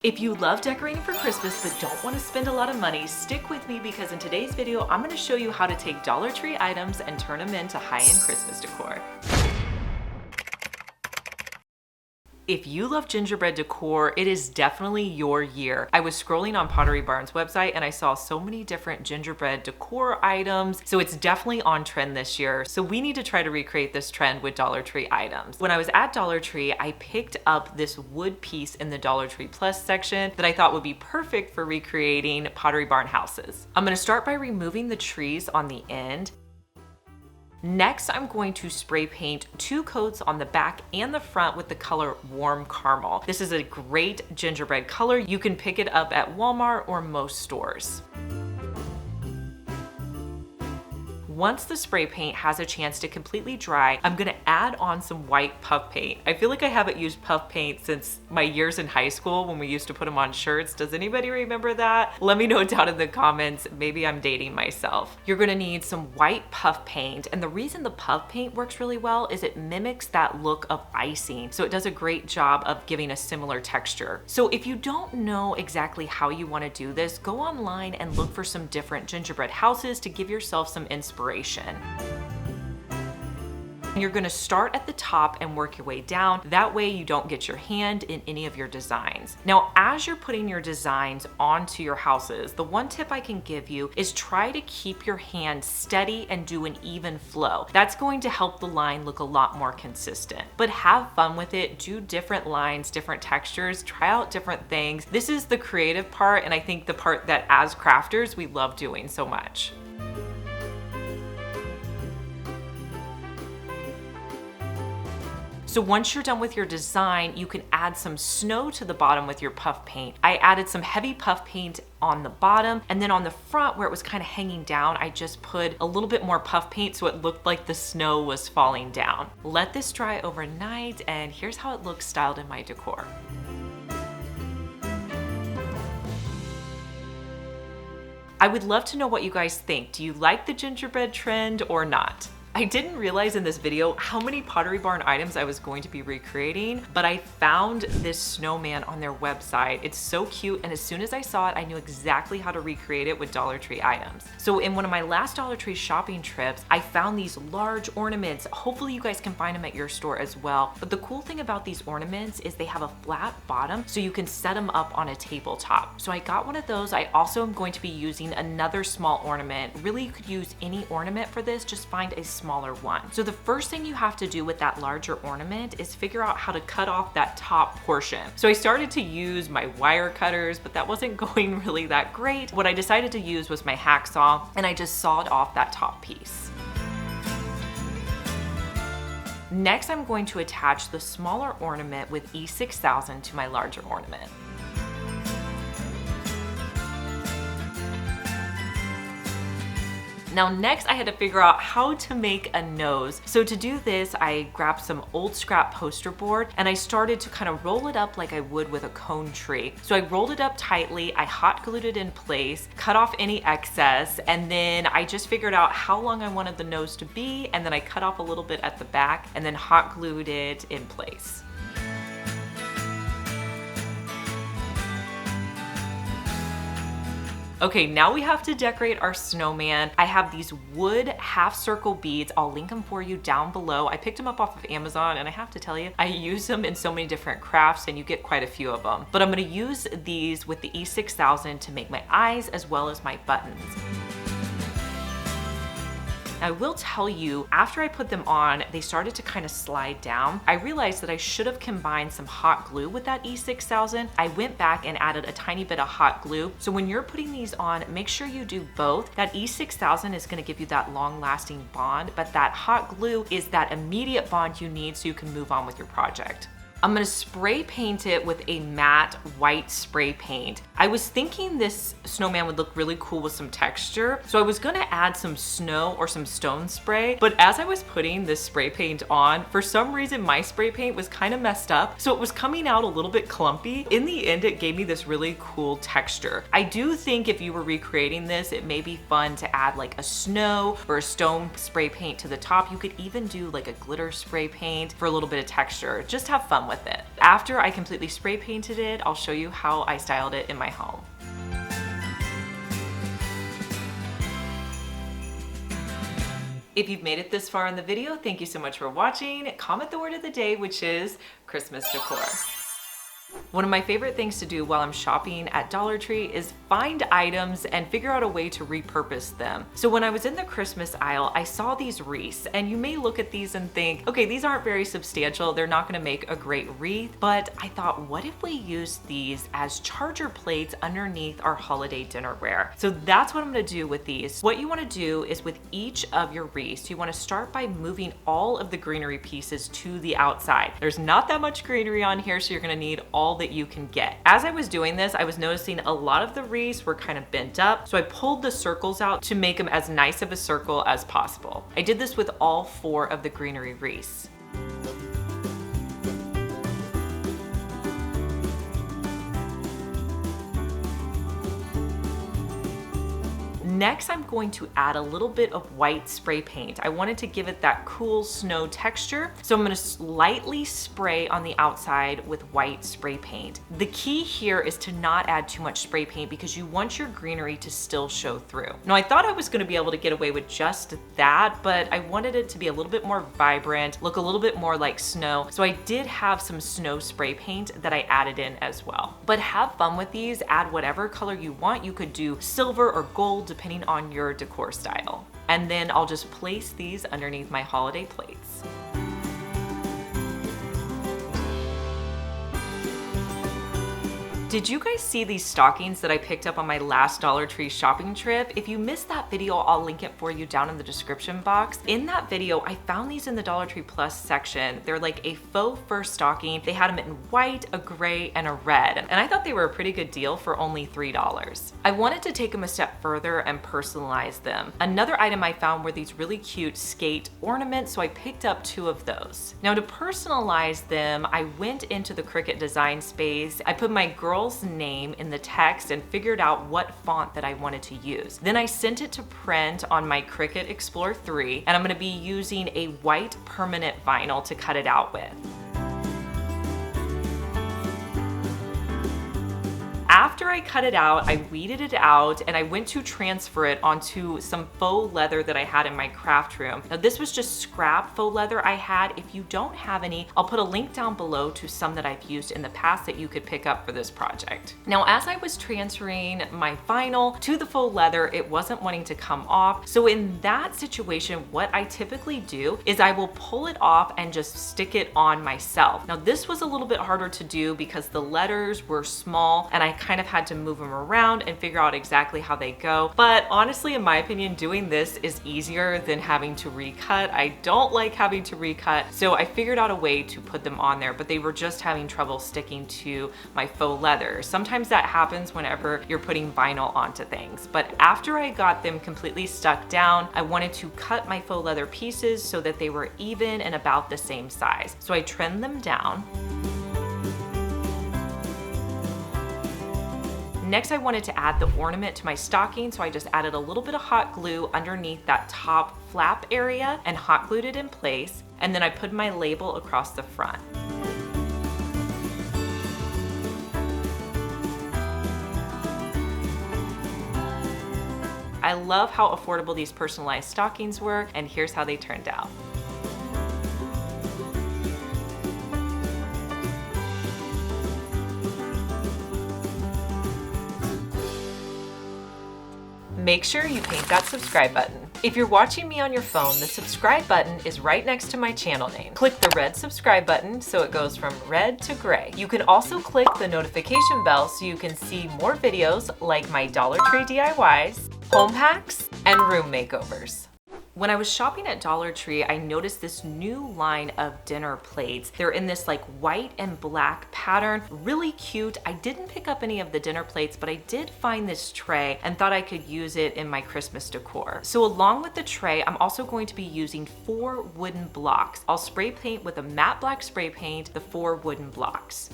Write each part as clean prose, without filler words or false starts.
If you love decorating for Christmas but don't want to spend a lot of money, stick with me because in today's video, I'm going to show you how to take Dollar Tree items and turn them into high-end Christmas decor. If you love gingerbread decor, it is definitely your year. I was scrolling on Pottery Barn's website and I saw so many different gingerbread decor items. So it's definitely on trend this year. So we need to try to recreate this trend with Dollar Tree items. When I was at Dollar Tree, I picked up this wood piece in the Dollar Tree Plus section that I thought would be perfect for recreating Pottery Barn houses. I'm gonna start by removing the trees on the end. Next, I'm going to spray paint 2 coats on the back and the front with the color Warm Caramel. This is a great gingerbread color. You can pick it up at Walmart or most stores. Once the spray paint has a chance to completely dry, I'm gonna add on some white puff paint. I feel like I haven't used puff paint since my years in high school when we used to put them on shirts. Does anybody remember that? Let me know down in the comments. Maybe I'm dating myself. You're gonna need some white puff paint, and the reason the puff paint works really well is it mimics that look of icing. So it does a great job of giving a similar texture. So if you don't know exactly how you wanna do this, go online and look for some different gingerbread houses to give yourself some inspiration. You're gonna start at the top and work your way down. That way you don't get your hand in any of your designs. Now, as you're putting your designs onto your houses, the one tip I can give you is try to keep your hand steady and do an even flow. That's going to help the line look a lot more consistent. But have fun with it, do different lines, different textures, try out different things. This is the creative part, and I think the part that as crafters, we love doing so much. So once you're done with your design, you can add some snow to the bottom with your puff paint. I added some heavy puff paint on the bottom, and then on the front where it was kind of hanging down, I just put a little bit more puff paint so it looked like the snow was falling down. Let this dry overnight, and here's how it looks styled in my decor. I would love to know what you guys think. Do you like the gingerbread trend or not? I didn't realize in this video how many Pottery Barn items I was going to be recreating, but I found this snowman on their website. It's so cute, and as soon as I saw it, I knew exactly how to recreate it with Dollar Tree items. So in one of my last Dollar Tree shopping trips, I found these large ornaments. Hopefully you guys can find them at your store as well. But the cool thing about these ornaments is they have a flat bottom, so you can set them up on a tabletop. So I got one of those. I also am going to be using another small ornament. Really, you could use any ornament for this, just find a smaller one. So the first thing you have to do with that larger ornament is figure out how to cut off that top portion. So I started to use my wire cutters, but that wasn't going really that great. What I decided to use was my hacksaw, and I just sawed off that top piece. Next, I'm going to attach the smaller ornament with E6000 to my larger ornament. Now next, I had to figure out how to make a nose. So to do this, I grabbed some old scrap poster board and I started to kind of roll it up like I would with a cone tree. So I rolled it up tightly, I hot glued it in place, cut off any excess, and then I just figured out how long I wanted the nose to be, and then I cut off a little bit at the back and then hot glued it in place. Okay, now we have to decorate our snowman. I have these wood half circle beads. I'll link them for you down below. I picked them up off of Amazon, and I have to tell you, I use them in so many different crafts, and you get quite a few of them. But I'm gonna use these with the E6000 to make my eyes as well as my buttons. I will tell you, after I put them on, they started to kind of slide down. I realized that I should have combined some hot glue with that E6000. I went back and added a tiny bit of hot glue. So when you're putting these on, make sure you do both. That E6000 is gonna give you that long-lasting bond, but that hot glue is that immediate bond you need so you can move on with your project. I'm gonna spray paint it with a matte white spray paint. I was thinking this snowman would look really cool with some texture, so I was gonna add some snow or some stone spray, but as I was putting this spray paint on, for some reason my spray paint was kind of messed up, so it was coming out a little bit clumpy. In the end, it gave me this really cool texture. I do think if you were recreating this, it may be fun to add like a snow or a stone spray paint to the top. You could even do like a glitter spray paint for a little bit of texture. Just have fun with it. After I completely spray painted it, I'll show you how I styled it in my home. If you've made it this far in the video, thank you so much for watching. Comment the word of the day, which is Christmas decor. One of my favorite things to do while I'm shopping at Dollar Tree is find items and figure out a way to repurpose them. So when I was in the Christmas aisle, I saw these wreaths, and you may look at these and think, okay, these aren't very substantial. They're not gonna make a great wreath, but I thought, what if we use these as charger plates underneath our holiday dinnerware? So that's what I'm gonna do with these. What you wanna do is with each of your wreaths, you wanna start by moving all of the greenery pieces to the outside. There's not that much greenery on here, so you're gonna need all that you can get. As I was doing this, I was noticing a lot of the wreaths were kind of bent up, so I pulled the circles out to make them as nice of a circle as possible. I did this with all 4 of the greenery wreaths. Next, I'm going to add a little bit of white spray paint. I wanted to give it that cool snow texture, so I'm gonna lightly spray on the outside with white spray paint. The key here is to not add too much spray paint because you want your greenery to still show through. Now, I thought I was gonna be able to get away with just that, but I wanted it to be a little bit more vibrant, look a little bit more like snow, so I did have some snow spray paint that I added in as well. But have fun with these, add whatever color you want. You could do silver or gold, depending on your decor style. And then I'll just place these underneath my holiday plates. Did you guys see these stockings that I picked up on my last Dollar Tree shopping trip? If you missed that video, I'll link it for you down in the description box. In that video, I found these in the Dollar Tree Plus section. They're like a faux fur stocking. They had them in white, a gray, and a red. And I thought they were a pretty good deal for only $3. I wanted to take them a step further and personalize them. Another item I found were these really cute skate ornaments, so I picked up 2 of those. Now to personalize them, I went into the Cricut design space. I put my girl's name in the text and figured out what font that I wanted to use. Then I sent it to print on my Cricut Explore 3, and I'm gonna be using a white permanent vinyl to cut it out with. After I cut it out, I weeded it out and I went to transfer it onto some faux leather that I had in my craft room. Now this was just scrap faux leather I had. If you don't have any, I'll put a link down below to some that I've used in the past that you could pick up for this project. Now, as I was transferring my vinyl to the faux leather, it wasn't wanting to come off. So in that situation, what I typically do is I will pull it off and just stick it on myself. Now this was a little bit harder to do because the letters were small and I kind of had to move them around and figure out exactly how they go. But honestly, in my opinion, doing this is easier than having to recut. I don't like having to recut, so I figured out a way to put them on there, but they were just having trouble sticking to my faux leather. Sometimes that happens whenever you're putting vinyl onto things. But after I got them completely stuck down, I wanted to cut my faux leather pieces so that they were even and about the same size. So I trimmed them down. Next, I wanted to add the ornament to my stocking, so I just added a little bit of hot glue underneath that top flap area and hot glued it in place. And then I put my label across the front. I love how affordable these personalized stockings were, and here's how they turned out. Make sure you paint that subscribe button. If you're watching me on your phone, the subscribe button is right next to my channel name. Click the red subscribe button so it goes from red to gray. You can also click the notification bell so you can see more videos like my Dollar Tree DIYs, home hacks, and room makeovers. When I was shopping at Dollar Tree, I noticed this new line of dinner plates. They're in this like white and black pattern, really cute. I didn't pick up any of the dinner plates, but I did find this tray and thought I could use it in my Christmas decor. So along with the tray, I'm also going to be using 4 wooden blocks. I'll spray paint with a matte black spray paint the 4 wooden blocks.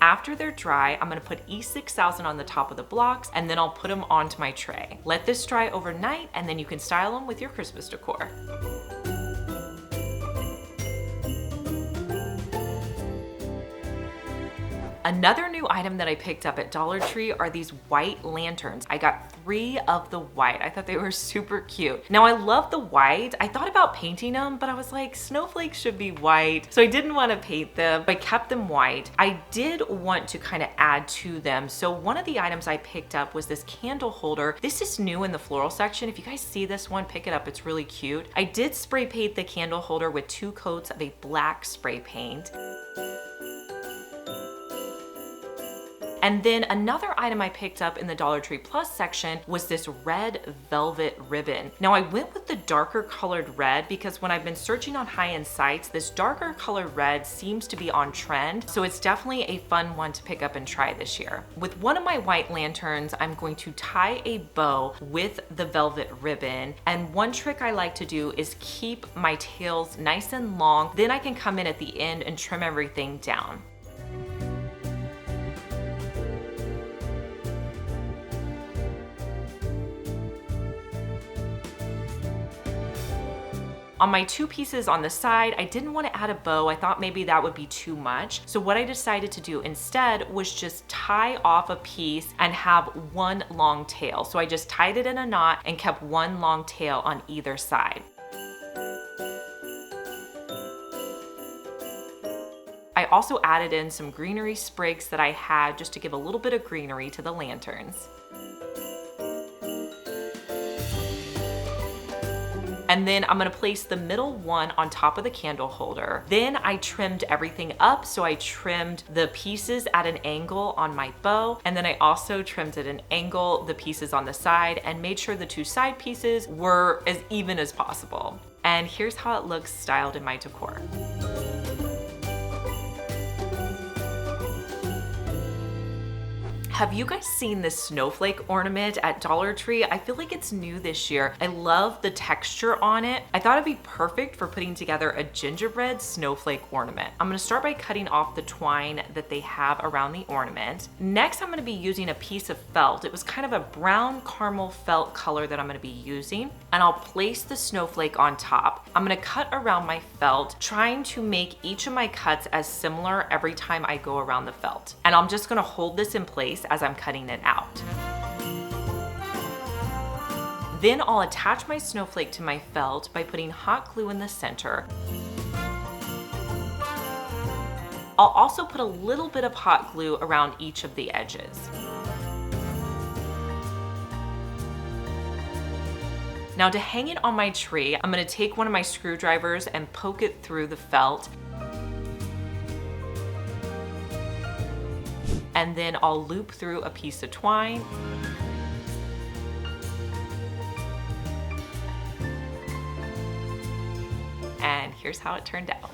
After they're dry, I'm gonna put E6000 on the top of the blocks, and then I'll put them onto my tray. Let this dry overnight, and then you can style them with your Christmas decor. Another new item that I picked up at Dollar Tree are these white lanterns. I got 3 of the white. I thought they were super cute. Now I love the white. I thought about painting them, but I was like, snowflakes should be white. So I didn't want to paint them, but I kept them white. I did want to kind of add to them. So one of the items I picked up was this candle holder. This is new in the floral section. If you guys see this one, pick it up. It's really cute. I did spray paint the candle holder with 2 coats of a black spray paint. And then another item I picked up in the Dollar Tree Plus section was this red velvet ribbon. Now I went with the darker colored red because when I've been searching on high-end sites, this darker colored red seems to be on trend. So it's definitely a fun one to pick up and try this year. With one of my white lanterns, I'm going to tie a bow with the velvet ribbon. And one trick I like to do is keep my tails nice and long. Then I can come in at the end and trim everything down. On my 2 pieces on the side, I didn't want to add a bow. I thought maybe that would be too much. So what I decided to do instead was just tie off a piece and have one long tail. So I just tied it in a knot and kept one long tail on either side. I also added in some greenery sprigs that I had just to give a little bit of greenery to the lanterns. And then I'm gonna place the middle one on top of the candle holder. Then I trimmed everything up. So I trimmed the pieces at an angle on my bow. And then I also trimmed at an angle the pieces on the side and made sure the 2 side pieces were as even as possible. And here's how it looks styled in my decor. Have you guys seen this snowflake ornament at Dollar Tree? I feel like it's new this year. I love the texture on it. I thought it'd be perfect for putting together a gingerbread snowflake ornament. I'm gonna start by cutting off the twine that they have around the ornament. Next, I'm gonna be using a piece of felt. It was kind of a brown caramel felt color that I'm gonna be using. And I'll place the snowflake on top. I'm gonna cut around my felt, trying to make each of my cuts as similar every time I go around the felt. And I'm just gonna hold this in place as I'm cutting it out. Then I'll attach my snowflake to my felt by putting hot glue in the center. I'll also put a little bit of hot glue around each of the edges. Now to hang it on my tree, I'm gonna take one of my screwdrivers and poke it through the felt. And then I'll loop through a piece of twine. And here's how it turned out.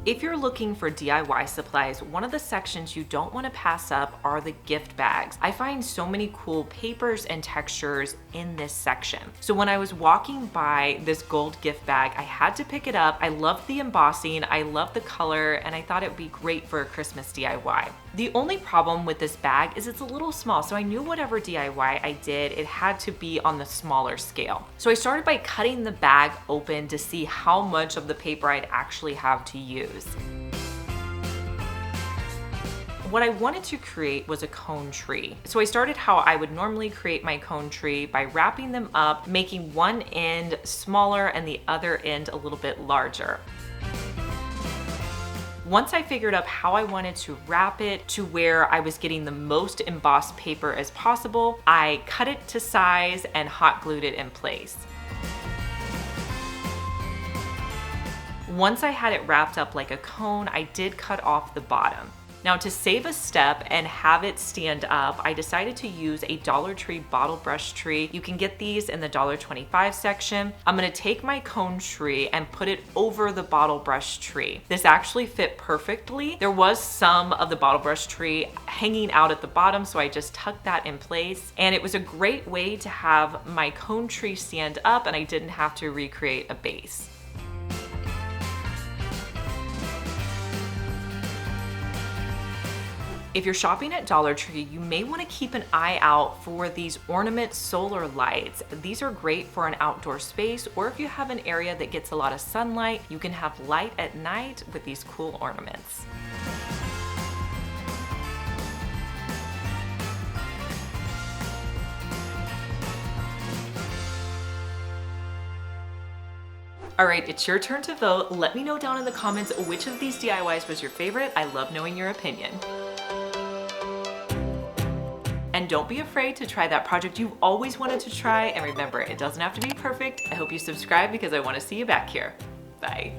If you're looking for DIY supplies, one of the sections you don't want to pass up are the gift bags. I find so many cool papers and textures in this section. So when I was walking by this gold gift bag, I had to pick it up. I loved the embossing, I loved the color, and I thought it would be great for a Christmas DIY. The only problem with this bag is it's a little small, so I knew whatever DIY I did, it had to be on the smaller scale. So I started by cutting the bag open to see how much of the paper I'd actually have to use. What I wanted to create was a cone tree. So I started how I would normally create my cone tree by wrapping them up, making one end smaller and the other end a little bit larger. Once I figured out how I wanted to wrap it to where I was getting the most embossed paper as possible, I cut it to size and hot glued it in place. Once I had it wrapped up like a cone, I did cut off the bottom. Now to save a step and have it stand up, I decided to use a Dollar Tree bottle brush tree. You can get these in the $1.25 section. I'm gonna take my cone tree and put it over the bottle brush tree. This actually fit perfectly. There was some of the bottle brush tree hanging out at the bottom, so I just tucked that in place. And it was a great way to have my cone tree stand up and I didn't have to recreate a base. If you're shopping at Dollar Tree, you may want to keep an eye out for these ornament solar lights. These are great for an outdoor space, or if you have an area that gets a lot of sunlight, you can have light at night with these cool ornaments. All right, it's your turn to vote. Let me know down in the comments which of these DIYs was your favorite. I love knowing your opinion. And don't be afraid to try that project you've always wanted to try. And remember, it doesn't have to be perfect. I hope you subscribe because I want to see you back here. Bye.